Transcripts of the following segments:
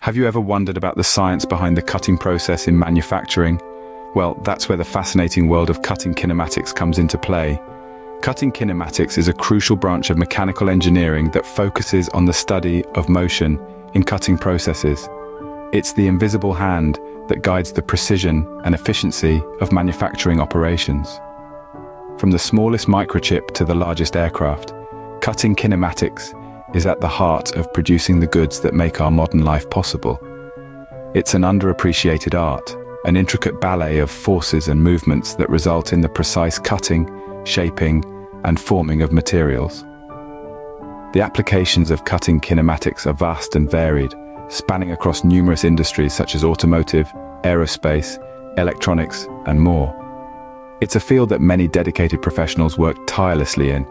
Have you ever wondered about the science behind the cutting process in manufacturing? Well, that's where the fascinating world of cutting kinematics comes into play. Cutting kinematics is a crucial branch of mechanical engineering that focuses on the study of motion in cutting processes. It's the invisible hand that guides the precision and efficiency of manufacturing operations. From the smallest microchip to the largest aircraft, cutting kinematics is at the heart of producing the goods that make our modern life possible. It's an underappreciated art, an intricate ballet of forces and movements that result in the precise cutting, shaping, and forming of materials. The applications of cutting kinematics are vast and varied, spanning across numerous industries such as automotive, aerospace, electronics, and more. It's a field that many dedicated professionals work tirelessly in,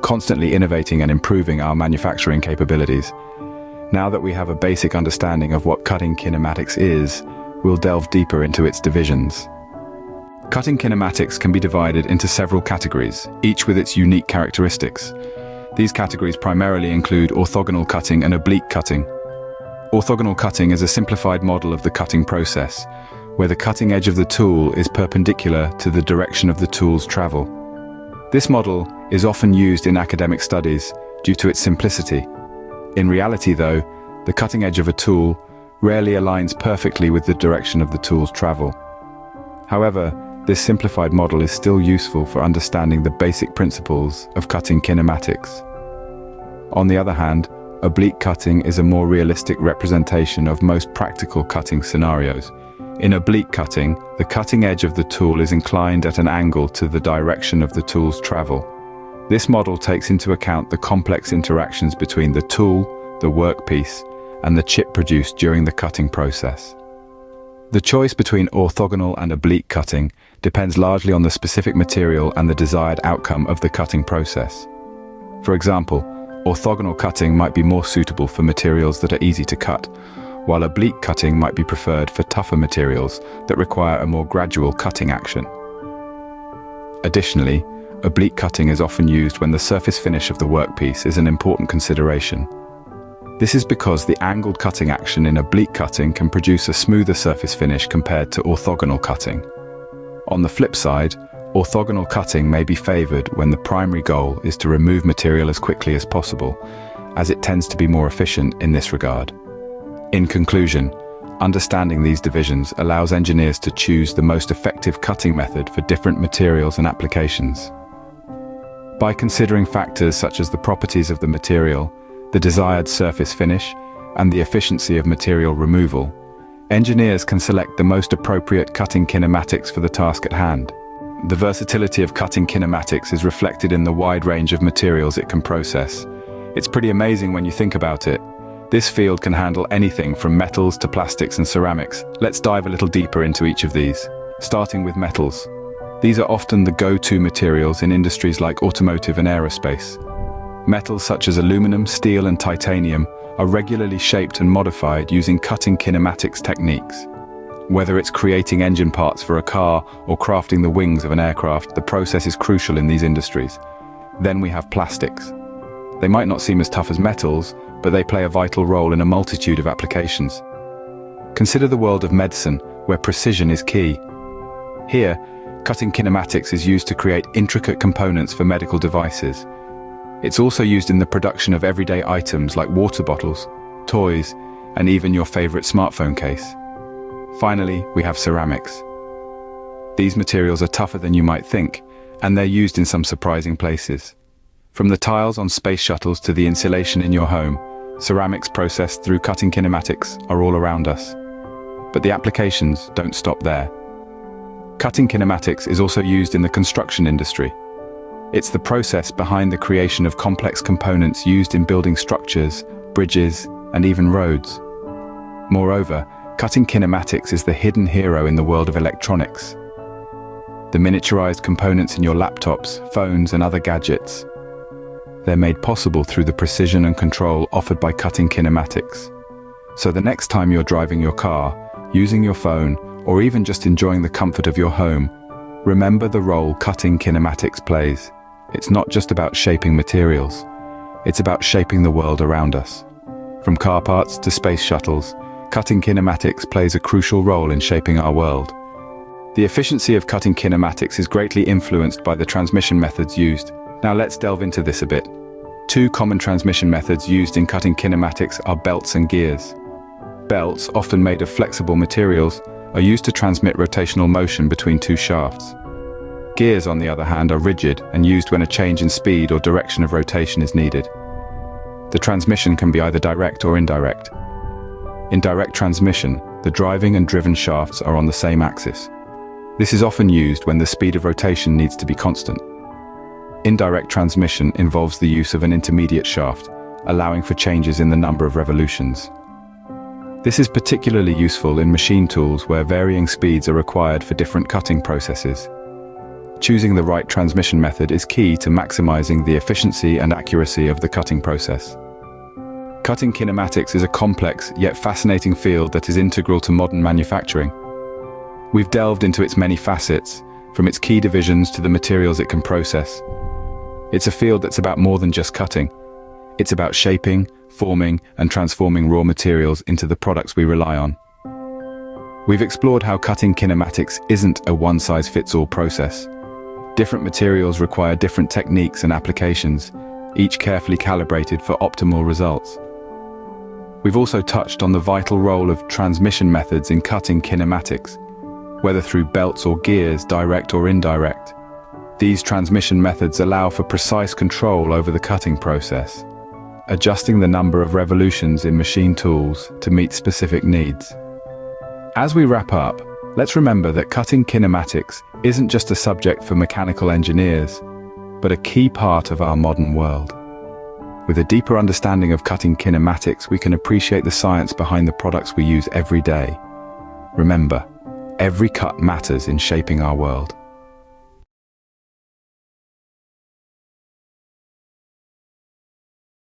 constantly innovating and improving our manufacturing capabilities. Now that we have a basic understanding of what cutting kinematics is, we'll delve deeper into its divisions. Cutting kinematics can be divided into several categories, each with its unique characteristics. These categories primarily include orthogonal cutting and oblique cutting. Orthogonal cutting is a simplified model of the cutting process, where the cutting edge of the tool is perpendicular to the direction of the tool's travel. This model is often used in academic studies due to its simplicity. In reality, though, the cutting edge of a tool rarely aligns perfectly with the direction of the tool's travel. However, this simplified model is still useful for understanding the basic principles of cutting kinematics. On the other hand, oblique cutting is a more realistic representation of most practical cutting scenarios. In oblique cutting, the cutting edge of the tool is inclined at an angle to the direction of the tool's travel. This model takes into account the complex interactions between the tool, the workpiece, and the chip produced during the cutting process. The choice between orthogonal and oblique cutting depends largely on the specific material and the desired outcome of the cutting process. For example, orthogonal cutting might be more suitable for materials that are easy to cut, while oblique cutting might be preferred for tougher materials that require a more gradual cutting action. Additionally, oblique cutting is often used when the surface finish of the workpiece is an important consideration. This is because the angled cutting action in oblique cutting can produce a smoother surface finish compared to orthogonal cutting. On the flip side, orthogonal cutting may be favored when the primary goal is to remove material as quickly as possible, as it tends to be more efficient in this regard. In conclusion, understanding these divisions allows engineers to choose the most effective cutting method for different materials and applications. By considering factors such as the properties of the material, the desired surface finish, and the efficiency of material removal, engineers can select the most appropriate cutting kinematics for the task at hand. The versatility of cutting kinematics is reflected in the wide range of materials it can process. It's pretty amazing when you think about it. This field can handle anything from metals to plastics and ceramics. Let's dive a little deeper into each of these, starting with metals. These are often the go-to materials in industries like automotive and aerospace. Metals such as aluminum, steel, and titanium are regularly shaped and modified using cutting kinematics techniques. Whether it's creating engine parts for a car or crafting the wings of an aircraft, the process is crucial in these industries. Then we have plastics. They might not seem as tough as metals, but they play a vital role in a multitude of applications. Consider the world of medicine, where precision is key. Here, cutting kinematics is used to create intricate components for medical devices. It's also used in the production of everyday items like water bottles, toys, and even your favorite smartphone case. Finally, we have ceramics. These materials are tougher than you might think, and they're used in some surprising places. From the tiles on space shuttles to the insulation in your home, ceramics processed through cutting kinematics are all around us. But the applications don't stop there. Cutting kinematics is also used in the construction industry. It's the process behind the creation of complex components used in building structures, bridges, and even roads. Moreover, cutting kinematics is the hidden hero in the world of electronics. The miniaturized components in your laptops, phones, and other gadgets. They're made possible through the precision and control offered by cutting kinematics. So the next time you're driving your car, using your phone, or even just enjoying the comfort of your home, remember the role cutting kinematics plays. It's not just about shaping materials. It's about shaping the world around us. From car parts to space shuttles, cutting kinematics plays a crucial role in shaping our world. The efficiency of cutting kinematics is greatly influenced by the transmission methods used. Now let's delve into this a bit. Two common transmission methods used in cutting kinematics are belts and gears. Belts, often made of flexible materials, are used to transmit rotational motion between two shafts. Gears, on the other hand, are rigid and used when a change in speed or direction of rotation is needed. The transmission can be either direct or indirect. In direct transmission, the driving and driven shafts are on the same axis. This is often used when the speed of rotation needs to be constant. Indirect transmission involves the use of an intermediate shaft, allowing for changes in the number of revolutions. This is particularly useful in machine tools where varying speeds are required for different cutting processes. Choosing the right transmission method is key to maximizing the efficiency and accuracy of the cutting process. Cutting kinematics is a complex yet fascinating field that is integral to modern manufacturing. We've delved into its many facets, from its key divisions to the materials it can process. It's a field that's about more than just cutting. It's about shaping, forming, and transforming raw materials into the products we rely on. We've explored how cutting kinematics isn't a one-size-fits-all process. Different materials require different techniques and applications, each carefully calibrated for optimal results. We've also touched on the vital role of transmission methods in cutting kinematics, whether through belts or gears, direct or indirect. These transmission methods allow for precise control over the cutting process, adjusting the number of revolutions in machine tools to meet specific needs. As we wrap up, let's remember that cutting kinematics isn't just a subject for mechanical engineers, but a key part of our modern world. With a deeper understanding of cutting kinematics, we can appreciate the science behind the products we use every day. Remember, every cut matters in shaping our world.